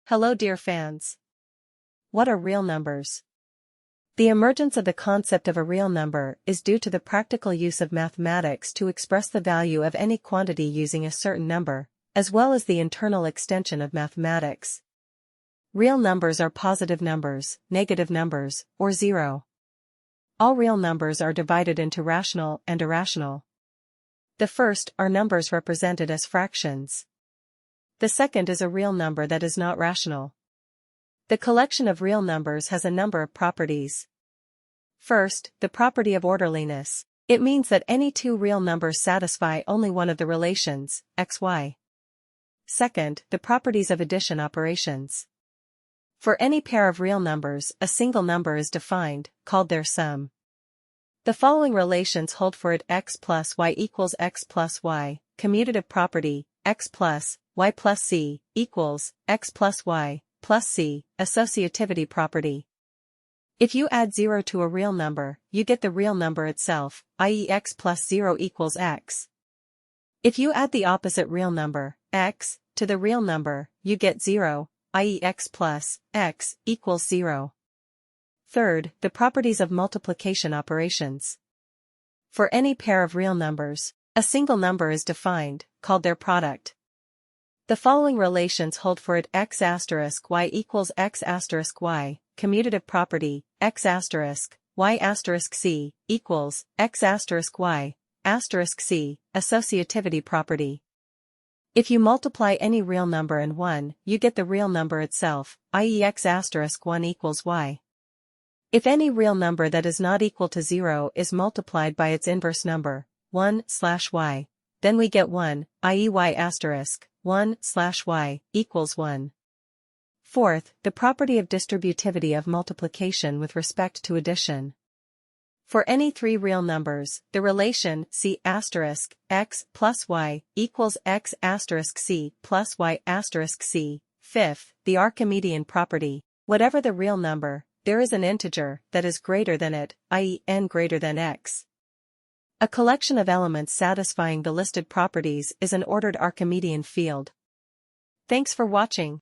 Hello dear fans. What are real numbers? The emergence of the concept of a real number is due to the practical use of mathematics to express the value of any quantity using a certain number, as well as the internal extension of mathematics. Real numbers are positive numbers, negative numbers, or zero. All real numbers are divided into rational and irrational. The first are numbers represented as fractions. The second is a real number that is not rational. The collection of real numbers has a number of properties. First, the property of orderliness. It means that any two real numbers satisfy only one of the relations, x, y. Second, the properties of addition operations. For any pair of real numbers, a single number is defined, called their sum. The following relations hold for it: x plus y equals x plus y, commutative property, x plus y plus c equals x plus y plus c, associativity property. If you add 0 to a real number, you get the real number itself, i.e. x plus 0 equals x. If you add the opposite real number, x, to the real number, you get 0, i.e. x plus x equals 0. Third, the properties of multiplication operations. For any pair of real numbers, a single number is defined, called their product. The following relations hold for it: x asterisk y equals x asterisk y, commutative property, x asterisk y asterisk c equals x asterisk y asterisk c, associativity property. If you multiply any real number and 1, you get the real number itself, i.e. x asterisk 1 equals y. If any real number that is not equal to 0 is multiplied by its inverse number, 1/y, then we get 1, i.e. y asterisk 1/y equals 1. Fourth, the property of distributivity of multiplication with respect to addition. For any three real numbers, the relation c asterisk x plus y equals x asterisk c plus y asterisk c. Fifth, the Archimedean property: whatever the real number, there is an integer that is greater than it, i.e. n greater than x. A collection of elements satisfying the listed properties is an ordered Archimedean field. Thanks for watching.